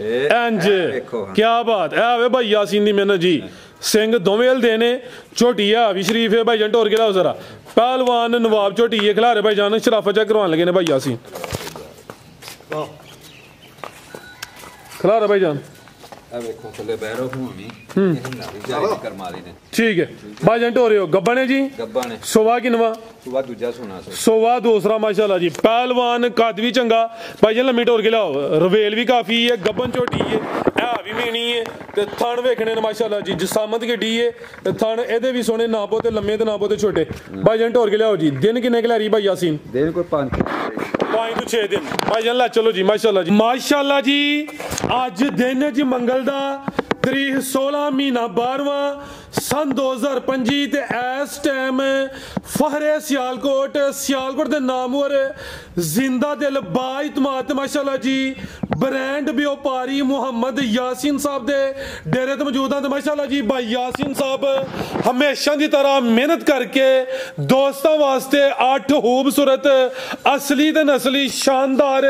इंज क्या बात है वे भाई यासीन दी मेहनत जी सिंह दोवेल देने झोटी है भी शरीफ है भाई जान टोर के लाओ जरा पहलवान नवाब झोटी है खिलारे भाई जान शराफत चेक करवाने लगे ने भाई यासीन खिलारे भाई जान ठीक है भाई जान टोरे हो गब्बा ने जी सोवा किनवा सोवा दूसरा माशाल्लाह जी पहलवान कद भी चंगा भाई जान लम्मी टोर के लाओ रवेल भी काफी है गब्बन झोटी है भी मीनी है ते थन वेखने ने माशाल्लाह जी जिसामत गड्डी है ते थन एदे भी सोने ना पोते लम्मे ते ना पोते छोटे भाई जान टोर के लाओ जी दिन किन्ने खिलारी भाई यासीन दिन कोई 5 तो 6 दिन भाई जान ला चलो जी माशाल्लाह जी आज दिन जी मंगल दा तरीक 16 महीना 12वां सन 2025 ते इस टाइम फहरे सियालकोट दे नामवर जिंदा दिल बाइतमाद माशाल्लाह जी ब्रांड व्यापारी मोहम्मद यासीन साहब दे डेरे ते मौजूद हैं माशाल्लाह जी भाई यासीन साहब हमेशा की तरह मेहनत करके दोस्तों वास्ते 8 खूबसूरत असली ते नस्ली शानदार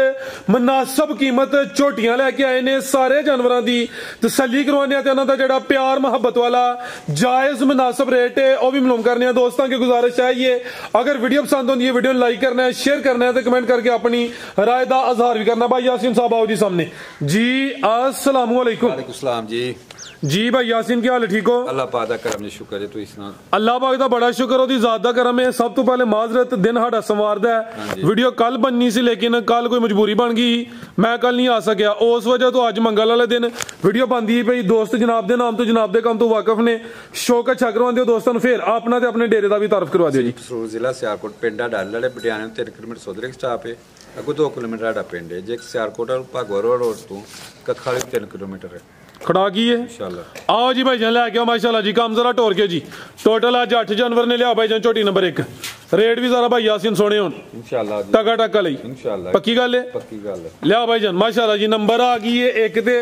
मुनासिब कीमत झोटियां लेके आए ने सारे जानवरों की तसल्ली करवाने ते उन्हां दा जेड़ा प्यार मोहब्बत वाला जायज मुनासिब रेट है वह भी मालूम करने दोस्तों की गुजारिश है ये अगर वीडियो पसंद होती है वीडियो लाइक करना है शेयर करना है तो कमेंट करके अपनी राय का इजहार भी करना भाई यासीन साहब आओ जी सामने जी अस्सलाम वालेकुम जी भाई यासीन क्या हाल है ठीक हो अल्लाह पाक दा करम जी शुक्र है तू सुना अल्लाह पाक दा बड़ा शुक्र ओदी जात दा करम है सब तो पहले माजरत दिन साडा संवारदा है वीडियो कल बननी सी लेकिन कल कोई मजबूरी बन गई मैं कल नहीं आ सकिया उस वजह तो अज मंगल वाले दिन वीडियो बनदी पई दोस्त जनाब दे नाम तो जनाब दे काम तो वाकफ ने शौक अच्छा करवांदे दोस्तों फिर अपना ते अपने डेरे दा भी तारफ करवा दियो जी सरूर जिला सियालकोट पिंड डाल पटियाले 3 किलोमीटर सोदरे स्टॉप है अगो 2 किलोमीटर साडा पिंड है जे सियालकोट भागवा रोड तो कखा 3 किलोमीटर है खड़ा की है इंशाल्लाह आओ जी भाई जान लैके आओ माशाल्लाह जी काम जरा टोर के जी टोटल आज 8 जानवर ने लिया भाई जान छोटी नंबर 1 रेट भी जरा भाई यासीन सोने होन इंशाल्लाह टका टका लई इंशाल्लाह पक्की गल है लिया भाई जान माशाल्लाह जी नंबर आ गई है एक ते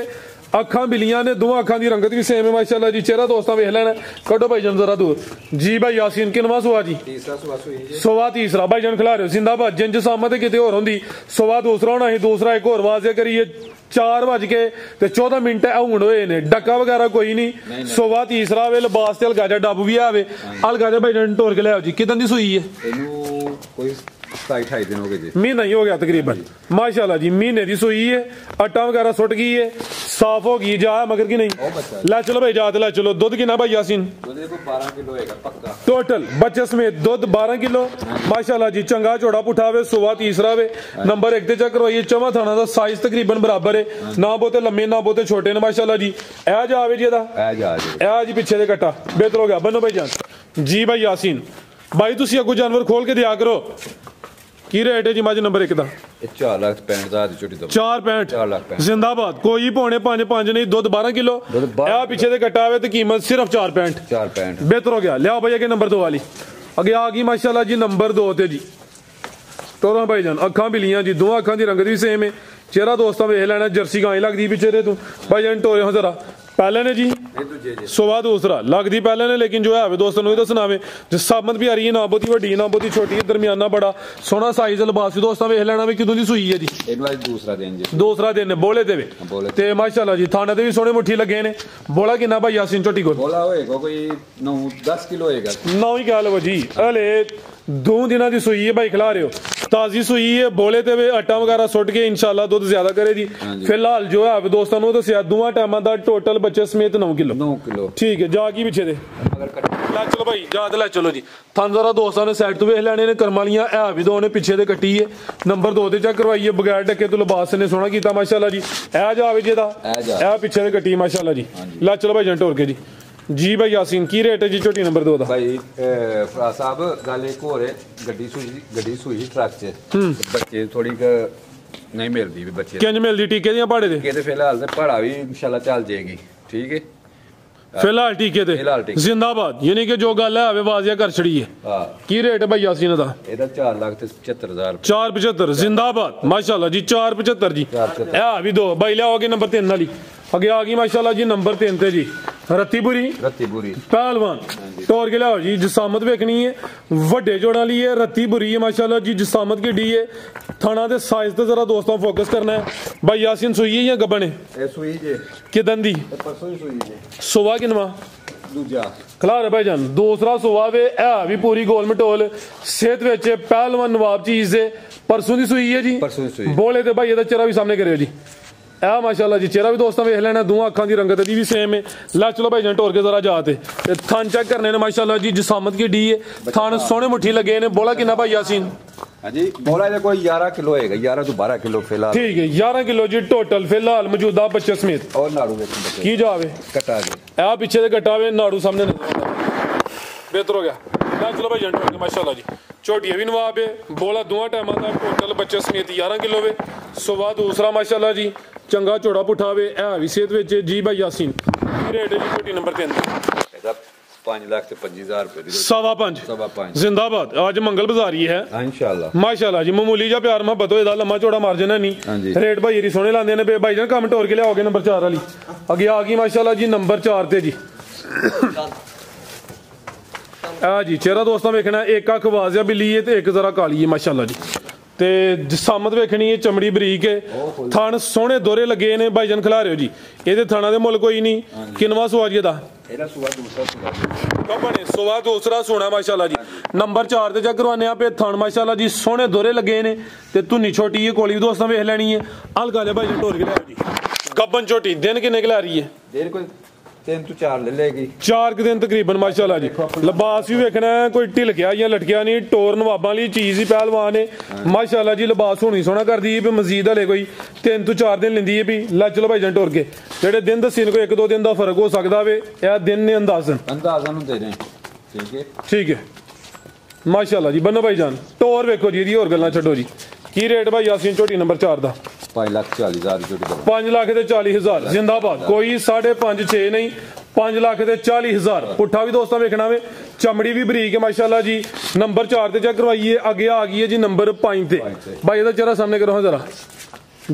अखा बिलियां ने दो अखा की रंगत भी सेम है माशाल्लाह जी चेहरा दोस्तों वेख लेना कटो भाई जान जरा दूर जी भाई यासीन किनवा सुआ जी सुआ तीसरा भाई जान खिला रहे हो जिंदाबाद जिंज सामत किते होर होंदी सुआ दूसरा होना ही दूसरा एक और वाजे करिए 4:14 हूं होए ने डक्का वगैरह कोई नहीं सुआ तीसरा वे लिबास ते हल्का जा डब भी आवे हल्का जा भाई जान टोर के ले जी कितन दी सुई है दिन हो गए महीना ही हो गया तकरीबन माशाल्लाह जी महीने की सुई है आटा वगैरह सुट गई है साफ हो गई जा मगर की नहीं ला चलो भाई जात ला चलो दुध किना भाई यासीन 12 किलो पक्का टोटल बच्चे समेत दुध 12 किलो माशाल्लाह जी चंगा चौड़ा पुठा वे सुबह तीसरा वे नंबर 1 ते चेक करवाइए चौवा थाना का साइज तकरीबन बराबर है ना बहुते लम्बे ना बहुते छोटे ने माशाल्लाह जी ए जा आवे जी ए जी पीछे दे कट्टा बेहतर हो गया बनो भाई जान जी भाई यासीन भाई तुसी अगो जानवर खोल के दिया करो की रेट है जी माजी नंबर 1 दा 4,65,000 छोटी दो 4,65 जिंदाबाद कोई पौने 5 नहीं दुध 12 किलो आ पीछे से कटा हुए तो कीमत सिर्फ 4,65 बेहतर हो गया लिया भैया के नंबर 2 वाली अगे आ गई माशाल्लाह जी नंबर 2 ते जी टोरा भाई जान अखा बिलियां जी दो अखा की रंगत भी सेम है चेहरा दोस्तों वेख लेना जर्सी गाय लगती पिछे तू भाई जान टोरे हो जरा पहले ने जी सुबह दूसरा लगती पहले ने लेकिन जो है दोस्तों को दसना वे जो सामत भी आ रही है ना बहुती वड्डी ना बहुती छोटी दरमियाना बड़ा सोहना साइज लिबास भी दोस्तों वेख लेना भी कितों की सुई है जी दूसरा दिन बोले ते माशाल्लाह जी थाने ते भी सोहने मुट्ठी लगे ने बोला किन्ना भाई यासीन छोटी को बोला होएगा कोई 9-10 किलो होएगा 9 ही कह लो जी हले 2 दिनों की सुई है भाई खिला रहे हो ताजी सुई है बोले ते वे आटा वगैरह सुट के इंशाल्लाह दूध ज्यादा करे जी फिलहाल जो है दोस्तों को दसिया दोवां टाइमां दा टोटल बच्चे समेत 9 किलो ठीक है जा की पीछे दे ला चलो भाई जा ला चलो जी थान जरा दोस्तों ने साइड तो वेख लेने ने करमालियां है भी दो ने पीछे दे कट्टी है नंबर 2 ते चेक करवाइए बगैर डके तो लिबास ने सोहना कीता माशाल्लाह जी ए जावे जी दा ए पीछे दे कट्टी माशाल्लाह जी ला चलो भाई जन टोर के जी भाई यासीन की रेट है जी छोटी नंबर 2 दा भाई फराज साहब गल एक होर है गड्डी सूई ट्रक च बच्चे थोड़ी नहीं मिलती भी बच्चे किंज मिलदी टीके दी भाड़े दे टीके फिलहाल ते भाड़ा भी इंशाल्लाह चल जाएगी ठीक है फिलहाल टीके ते जिंदाबाद यानी कि जो गल है वाजिया कर छड़ी है की रेट है भाई यासीन दा एदा 4,75,000 4,75 जिंदाबाद माशाल्लाह जी 4,75 जी ए भी दो भाई लियाओगे नंबर 3 वाली अगे आ गई माशाल्लाह जी नंबर 3 ते जी रत्तीपुरी पहलवान टोर के लियाओ जी जसामत वेखनी है वड्डे जोड़ा ली है रत्ती बुरी है माशाल्लाह जी जसामत की डी है थाना दे साइज ते जरा दोस्तों फोकस करना है भाई यासीन सुई है या गब्बन है ए सुई जे किदन दी परसों ही सुई जे सुवा किनवा दूजा खलार है भाईजान दूसरा सुवा वे है भी पूरी गोल मटोल सेहत विच पहलवान नवाब चीज दे परसों दी सुई है जी परसों दी सुई बोले ते भाई एदा चेहरा भी सामने करियो जी ए माशाल्लाह जी चेहरा भी दोस्तों वेख लेना दोवां अखां दी रंगत दी भी सेम है ला चलो भाईजान टोर के जरा जाते थान चेक करने ने माशाल्लाह जी जसामत की डी है थान सोने मुट्ठी लगे ने बोला कितना भाई यासीन हाँ जी बोला ये कोई 11 किलो है 11 तो 12 किलो फिलहाल ठीक है 11 किलो जी टोटल फिलहाल मौजूदा बच्चे समेत और नाड़ू वेखन बच्चे की जावे कटा गए ए पीछे दे कटा वे नाड़ू सामने बेहतर हो गया ला चलो भाईजान टोर के माशाल्लाह जी छोटी भी नवाब है बोला दोवां टाइम का टोटल बच्चे समेत 11 किलो वे सुबह दूसरा माशाल्लाह जी चंगा चौड़ा पुठा वे है भी सेहत विच जी भाई यासीन रेट है जी छोटी नंबर 3 ਇਹਦਾ 5,25,000 रुपए दी सवा पांच जिंदाबाद आज मंगल बाजारी है इंशाल्लाह माशाल्लाह जी मामूली जा प्यार मोहब्बत होए दा लम्मा चौड़ा मार्जिन है नहीं रेट भाई री सोने लांदे ने भाईजान काम टोर के लियाओगे नंबर 4 वाली अगे आ गई माशाल्लाह जी नंबर 4 ते जी आ जी चेहरा दोस्तों वेखना एक अख वाजिया बिल्ली है ते एक जरा काली है माशाल्लाह जी ते जसामत वेखनी है चमड़ी बरीक है थान सोहने दोरे लगे ने भाईजान खिला रहे हो जी ਇਹਦੇ थाना दे मुल कोई नहीं किनवा सुवाजी दा ਇਹਦਾ ਸੂਆ ਦੂਸਰਾ ਸੂਆ कबने सुवा दूसरा सोना माशाल्लाह जी नंबर 4 ते चेक करवाने पे थान माशाल्लाह जी सोहने दोरे लगे ने ते धुनी छोटी है कोली भी दोस्तों वेख लेनी है हल्का ले भाईजान टोर के लिया जी गब्बन छोटी दिन किन्ने के ला रही है देर कोई 3 ਤੋਂ 4 ले लेगी 4 दिन तकरीबन माशाल्लाह जी लिबास भी वेखना है कोई ढिलकिया या लटकिया नहीं टोर नवाबां वाली चीज ही पहलवान है माशाल्लाह जी लिबास होनी सोना कर दी है मजीद हले कोई 3 ਤੋਂ 4 दिन लेंदी है भी ला चलो भाईजान टोर के जेडे दिन दसी कोई 1-2 दिन का फर्क हो सकता वे यह दिन ने अंदाजा नु दे दें ठीक है माशाल्लाह जी बनो भाईजान टोर वेखो जी होर गल्लां छड्डो जी की रेट भाई यासीन झोटी नंबर 4 दा 5,40,000 झोटी 5,40,000 जिंदाबाद कोई 5.5-6 नहीं 5,40,000 पुट्ठा भी दोस्तों वेखना वे चमड़ी भी बरीक है माशाल्लाह जी नंबर 4 ते चेक करवाइए आगे आ गई है जी नंबर 5 ते भाई ਇਹਦਾ चेहरा सामने करो जरा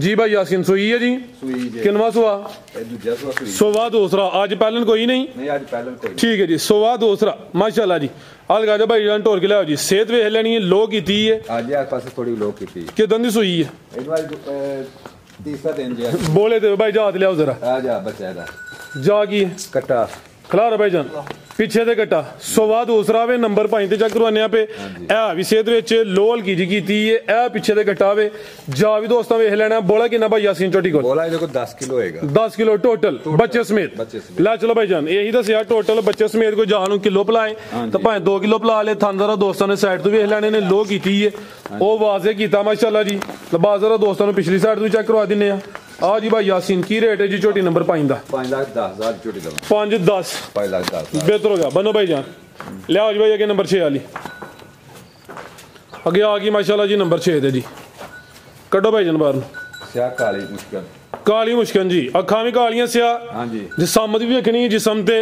जी भाई यासीन सुई है जी किनवा सुआ सुवा दूसरा आज पहलन कोई नहीं आज पहलन कोई ठीक है जी सुवा दूसरा माशाल्लाह जी अलगा जा भाई जान टोर के लियाओ जी सेहत वेख लेनी है लो कीती है आज आस पास थोड़ी लो कीती किदन दी सुई है तीसरा दिन जी बोले ते भाई जात लियाओ जरा आ जा बच्चा दा जा की कटा खलार भाई जान पीछे दे कटा सुवा दूसरा वे नंबर 5 ते चेक करवाने पे ए भी सेहत विच लो हल्की जी कीती है ए पीछे दे कटा वे जा भी दोस्तों वेख लेना बोला किना भाई यासीन चोटी को बोला देखो 10 किलो होएगा 10 किलो टोटल बच्चे समेत ला चलो भाई जान यही दसिया टोटल बच्चे समेत कोई जान किलो पलाए तो भाए 2 किलो पला ले थान जरा दोस्तों ने साइड तो वेख लेने ने लो कीती है ओ वाजे कीता माशाल्लाह जी लिबास जरा दोस्तों ने पिछली साइड तो चेक करवा दिने आ जी भाई यासीन की रेट है जी छोटी नंबर 5 दा 5,10,000 छोटी दा 5-10 5,10,000 बेहतर हो गया बनो भाई जान लियाओ जी भाई आगे नंबर 6 वाली आगे आ गई माशाल्लाह जी नंबर 6 ते जी कड्डो भाई जान बाहर स्या काली मुश्किल जी अखां भी कालियां स्या हां जी जिसम भी वेखनी है जिसम ते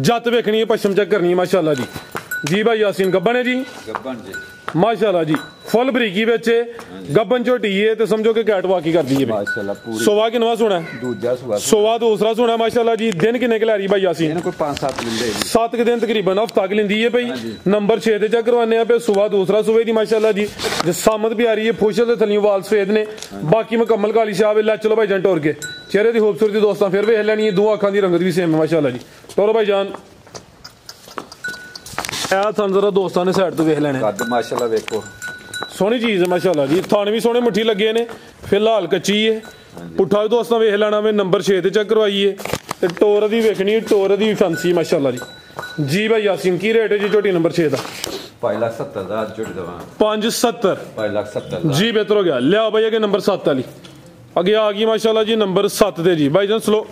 जत वेखनी है पश्चिम चेक करनी है माशाल्लाह जी भाई यासीन गब्बन है जी गब्बन जी माशाल्लाह जी फुल बरीकी ਵਿੱਚ गब्बन झोटी है तो समझो कि कैट वाकी कर दी है माशाल्लाह पूरी सोवा किनवा सोना दूजा सोवा दूसरा सोना माशाल्लाह जी दिन किन्ने के ला रही भाई यासीन ਇਹਨੂੰ ਕੋਈ 5-7 ਦਿਨ 7 के दिन तकरीबन हफ्ता की लेंदी है भाई नंबर 6 ते चेक करवाने पे सोवा दूसरा सुबह दी माशाल्लाह जी जसामत भी आ रही है फुशल ते थलियों वाल सफेद ने बाकी मुकम्मल काली शाह ला चलो भाई जान टोर के चेहरे की खूबसूरती दोस्तों फिर वेख लेनी है दो अखां दी रंगत भी सेम है माशाल्लाह जी टोरो भाई जान जरा दोस्तों ने साइड तो वेख लेने माशाल्लाह वेखो सोहनी चीज है माशाल्लाह जी थान भी सोहने मुट्ठी लगे ने फिलहाल कच्ची है पुट्ठा भी दोस्तों वेख लेना वे नंबर 6 ते चेक करवाइए ते टोर दी वेखनी टोर दी फैंसी माशाल्लाह जी भाई यासीन की रेट है जी छोटी नंबर 6 दा 5,70,000 छोटी दवा 5,70 5,70,000 जी बेहतर हो गया लिया भाई आगे नंबर 7 वाली आगे आ गई माशाल्लाह जी नंबर 7 ते जी भाई जान स्लो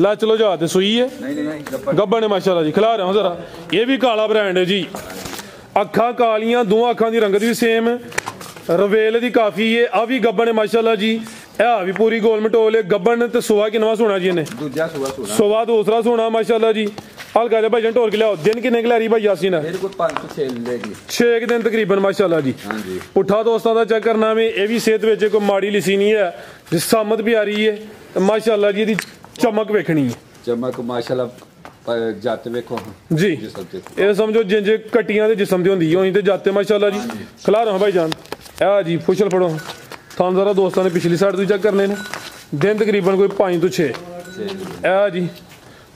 ला चलो जाते सुई है नहीं गब्बन है माशाल्लाह जी खिला रहा हूँ जरा ये भी काला ब्रांड है जी अखा कालियां दो अखां दी रंगत भी सेम रवेल दी काफी है आ भी गब्बन है माशाल्लाह जी ए भी पूरी गोल मटोल है गब्बन ते सुवा किनवा सोना जी ने दूजा सुवा दूसरा सोना माशाल्लाह जी हल्का जा भाई टोर के लियाओ दिन किन्ने के ला रही भाई यासीन है 6 दिन तकरीबन माशाल्लाह जी पुट्ठा दोस्तों का चेक करना में ये भी सेहत विच कोई माड़ी लिसी नहीं है जिसामत भी आ रही है माशाल्लाह जी चमक वेखनी है चमक माशाल्लाह ਜੱਤ ਵੇਖੋ जी ਜਿਸਮ ਤੇ ਇਹ ਸਮਝੋ ਜਿੰਜ ਕਟੀਆਂ ਦੇ ਜਿਸਮ ਦੀ ਹੁੰਦੀ ਉਹੀ ਤੇ ਜਾਤੇ ਮਾਸ਼ਾਅੱਲਾ ਜੀ ਖਿਲਾ ਰਹਾ ਭਾਈ ਜਾਨ ਆ ਜੀ ਫੁਸ਼ਲ ਫੜੋ ਤੁਹਾਨੂੰ ਜ਼ਰਾ ਦੋਸਤਾਂ ਨੇ ਪਿਛਲੀ ਸਾਈਡ ਤੋਂ ਚੈੱਕ ਕਰਨੇ ਨੇ ਦਿਨ ਤਕਰੀਬਨ ਕੋਈ 5 ਤੋਂ 6 ਆ ਜੀ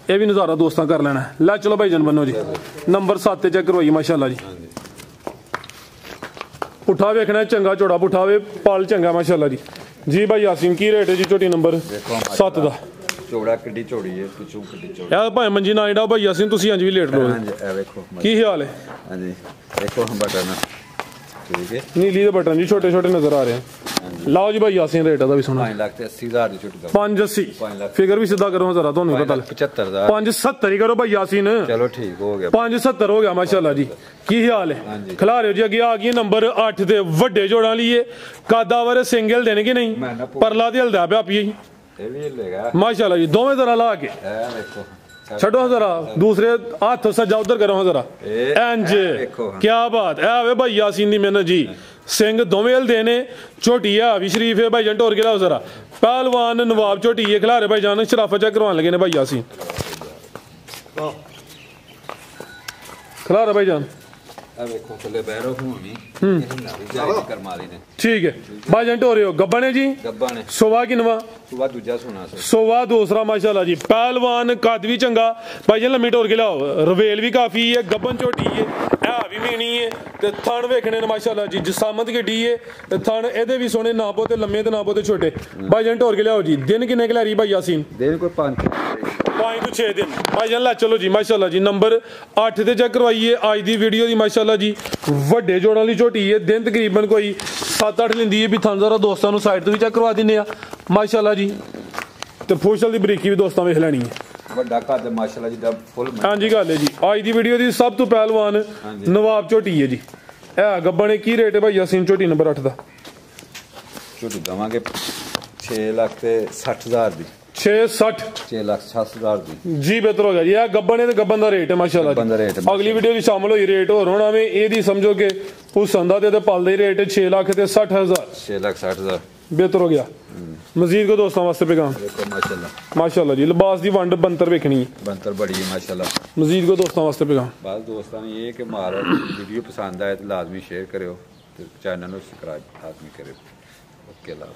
ਇਹ ਵੀ ਨਜ਼ਾਰਾ ਦੋਸਤਾਂ ਕਰ ਲੈਣਾ ਲੈ ਚਲੋ ਭਾਈ ਜਾਨ ਬੰਨੋ ਜੀ ਨੰਬਰ 7 ਤੇ ਚੈੱਕ ਕਰਵਾਈ ਮਾਸ਼ਾਅੱਲਾ ਜੀ ਪੁੱਠਾ ਵੇਖਣਾ ਚੰਗਾ ਝੋੜਾ ਪੁੱਠਾ ਵੇ ਪਲ ਚੰਗਾ ਮਾਸ਼ਾਅੱਲਾ ਜੀ ਭਾਈ ਯਾਸੀਨ ਕੀ ਰੇਟ ਹੈ ਜੀ ਝੋਟੀ ਨੰਬਰ 7 ਦਾ ਚੋੜਾ ਕਿੱਡੀ ਚੋੜੀ ਹੈ ਪਿੱਛੋਂ ਕਿੱਡੀ ਚੋੜੀ ਯਾਰ ਭਾਵੇਂ ਮੰਜੀ ਨਾ ਆਈਡਾ ਭਾਈ ਯਾਸੀਨ ਤੁਸੀਂ ਅੱਜ ਵੀ ਲੇਟ ਲੋ ਹਾਂਜੀ ਇਹ ਵੇਖੋ ਕੀ ਹਾਲ ਹੈ ਹਾਂਜੀ ਦੇਖੋ ਬਟਨ ਠੀਕ ਹੈ ਨੀਲੀ ਦੇ ਬਟਨ ਜੀ ਛੋਟੇ ਛੋਟੇ ਨਜ਼ਰ ਆ ਰਹੇ ਹਨ ਲਾਓ ਜੀ ਭਾਈ ਯਾਸੀਨ ਰੇਟ ਦਾ ਵੀ ਸੁਣਾ 5 ਲੱਖ ਤੇ 80,000 ਦੀ ਛੋਟੀ ਦਾ 580 ਫਿਗਰ ਵੀ ਸਿੱਧਾ ਕਰੋ ਜ਼ਰਾ ਤੁਹਾਨੂੰ ਪਤਾ 75,000 570 ਹੀ ਕਰੋ ਭਾਈ ਯਾਸੀਨ ਚਲੋ ਠੀਕ ਹੋ ਗਿਆ 570 ਹੋ ਗਿਆ ਮਾਸ਼ਾਅੱਲਾ ਜੀ ਕੀ ਹਾਲ ਹੈ ਖਿਲਾ ਰਹੇ ਹੋ ਜੀ ਅੱਗੇ ਆ ਗਈ ਨੰਬਰ 8 ਦੇ ਵੱਡੇ ਜੋੜਾਂ ਲਈਏ ਕਾਦਾਵਰ ਸਿੰਗਲ ਦੇਣਗੇ ਨਹੀਂ ਪਰਲਾ ਤੇ ਹਲਦਾ ਪਿਆ ਪੀ ਇਹ ਵੀ ਲੇਗਾ ਮਾਸ਼ਾਅੱਲਾ ਜੀ ਦੋਵੇਂ ਤਰ੍ਹਾਂ ਲਾ ਕੇ ਇਹ ਵੇਖੋ ਛੱਡੋ ਜ਼ਰਾ ਦੂਸਰੇ ਹੱਥ ਸੱਜਾ ਉਧਰ ਕਰੋ ਜ਼ਰਾ ਇੰਜ ਕੀ ਬਾਤ ਹੈ ਵੇ ਭਾਈ ਯਾਸੀਨ ਦੀ ਮਿਹਨਤ ਜੀ ਸਿੰਘ ਦੋਵੇਂ ਹਲਦੇ ਨੇ ਝੋਟੀ ਆ ਵੀ ਸ਼ਰੀਫ ਹੈ ਭਾਈ ਜਾਨ ਢੋਰ ਕੇ ਲਾਓ ਜ਼ਰਾ ਪਹਿਲਵਾਨ ਨਵਾਬ ਝੋਟੀ ਇਹ ਖਿਲਾਰੇ ਭਾਈ ਜਾਨ ਸ਼ਰਾਫਤ ਚੈੱਕ ਕਰਵਾਉਣ ਲੱਗੇ ਨੇ ਭਾਈ ਯਾਸੀਨ ਖਿਲਾਰੇ ਭਾਈ ਜਾਨ ਆ ਵੇਖੋ ਥੱਲੇ ਬੈਰੋ ਹੋਣੀ ਇਹ ਨਾ ਵੀ ਜਾਈ ਕਰਮਾਲੀ ਨੇ ਠੀਕ ਹੈ ਭਾਈ ਜਾਨ ਢੋਰਿਓ ਗੱਬਾ ਨੇ ਜੀ ਗੱਬਾ ਨੇ ਸੋਵਾ ਕਿਨਵਾ ਸੁਬਾ ਦੂਜਾ ਸੁਣਾ ਸੋਵਾ ਦੂਸਰਾ ਮਾਸ਼ਾਅੱਲਾ ਜੀ ਪਹਿਲਵਾਨ ਕੱਦ ਵੀ ਚੰਗਾ ਭਾਈ ਜਾਨ ਲੰਮੀ ਢੋਰ ਕੇ ਲਾਓ ਰਵੇਲ ਵੀ ਕਾਫੀ ਹੈ ਗੱਬਨ ਝੋਟੀ ਹੈ ਇਹ ਵੀ ਮੀਣੀ ਹੈ ਤੇ ਥਣ ਵੇਖਣੇ ਨੇ ਮਾਸ਼ਾਅੱਲਾ ਜੀ ਜਸਾਮਤ ਕਿੱਡੀ ਹੈ ਤੇ ਥਣ ਇਹਦੇ ਵੀ ਸੋਹਣੇ ਨਾ ਪੋ ਤੇ ਲੰਮੇ ਤੇ ਨਾ ਪੋ ਤੇ ਛੋਟੇ ਭਾਈ ਜਾਨ ਢੋਰ ਕੇ ਲਿਆਓ ਜੀ ਦਿਨ ਕਿੰਨੇ ਖਿਲਾਰੀ ਭਾਈ ਯਾਸੀਨ ਦਿਨ ਕੋਈ 5 ਤੋਂ 6 ਦਿਨ ਭਾਈ ਜਾਨ ਲੈ ਚਲੋ ਜੀ ਮਾਸ਼ਾਅੱਲਾ ਜੀ ਨੰਬਰ 8 ਤੇ ਚੈੱਕ ਕਰਵਾਈਏ ਅੱਜ ਦੀ ਵੀਡੀਓ ਦੀ ਮਾਸ਼ਾਅੱਲਾ ਜੀ ਵੱਡੇ ਜੋੜਾਂ ਲਈ ਝੋਟੀ ਹੈ ਦਿਨ ਤਕਰੀਬਨ ਕੋਈ 7-8 ਲੈਂਦੀ ਹੈ ਵੀ ਤੁਹਾਨੂੰ ਜ਼ਰਾ ਦੋਸਤਾਂ ਨੂੰ ਸਾਈਡ ਤੋਂ ਵੀ ਚੈੱਕ ਕਰਵਾ ਦਿੰਨੇ ਆ ਮਾਸ਼ਾਅੱਲਾ ਜੀ ਤੇ ਫੋਸ਼ਲ ਦੀ ਬਰੀਕੀ ਵੀ ਦੋਸਤਾਂ ਵੇਖ ਲੈਣੀ ਹੈ ਵੱਡਾ ਕੱਦ ਮਾਸ਼ਾਅੱਲਾ ਜੀ ਦਾ ਫੁੱਲ ਹਾਂਜੀ ਗੱਲ ਹੈ ਜੀ ਅੱਜ ਦੀ ਵੀਡੀਓ ਦੀ ਸਭ ਤੋਂ ਪਹਿਲਵਾਨ ਨਵਾਬ ਝੋਟੀ ਹੈ ਜੀ ਇਹ ਗੱਬਾ ਨੇ ਕੀ ਰੇਟ ਹੈ ਭਾਈ ਯਾਸੀਨ ਝੋਟੀ ਨੰਬਰ 8 ਦਾ ਝੋਟੀ ਦਵਾਂਗੇ 6 ਲੱਖ ਤੇ 60,000 ਦੀ 660 6,60,000 ਦੀ ਜੀ ਬਿਹਤਰ ਹੋ ਗਿਆ ਜੀ ਇਹ ਗੱਬਨ ਹੈ ਤੇ ਗੱਬਨ ਦਾ ਰੇਟ ਹੈ ਮਾਸ਼ਾਅੱਲਾ ਜੀ ਅਗਲੀ ਵੀਡੀਓ ਵਿੱਚ ਸ਼ਾਮਲ ਹੋਈ ਰੇਟ ਹੋਰ ਹੋਣਾ ਵੇ ਇਹਦੀ ਸਮਝੋ ਕਿ ਹੁਸਨ ਦਾ ਤੇ ਪਲ ਦਾ ਹੀ ਰੇਟ 6 ਲੱਖ ਤੇ 60,000 6,60,000 ਬਿਹਤਰ ਹੋ ਗਿਆ ਮਜ਼ੀਦ ਕੋ ਦੋਸਤਾਂ ਵਾਸਤੇ ਪੈਗਾਮ ਦੇਖੋ ਮਾਸ਼ਾਅੱਲਾ ਮਾਸ਼ਾਅੱਲਾ ਜੀ ਲਿਬਾਸ ਦੀ ਵੰਡ ਬੰਤਰ ਵੇਖਣੀ ਹੈ ਬੰਤਰ ਬੜੀ ਹੈ ਮਾਸ਼ਾਅੱਲਾ ਮਜ਼ੀਦ ਕੋ ਦੋਸਤਾਂ ਵਾਸਤੇ ਪੈਗਾਮ ਬਸ ਦੋਸਤਾਂ ਨੂੰ ਇਹ ਕਿ ਮਾਰ ਵੀਡੀਓ ਪਸੰਦ ਆਏ ਤਾਂ ਲਾਜ਼ਮੀ ਸ਼ੇਅਰ ਕਰਿਓ ਤੇ ਚੈਨਲ ਨੂੰ ਸਬਸਕ੍ਰਾਈਬ ਲਾਜ਼ਮੀ ਕਰਿਓ ਓਕੇ ਲਾ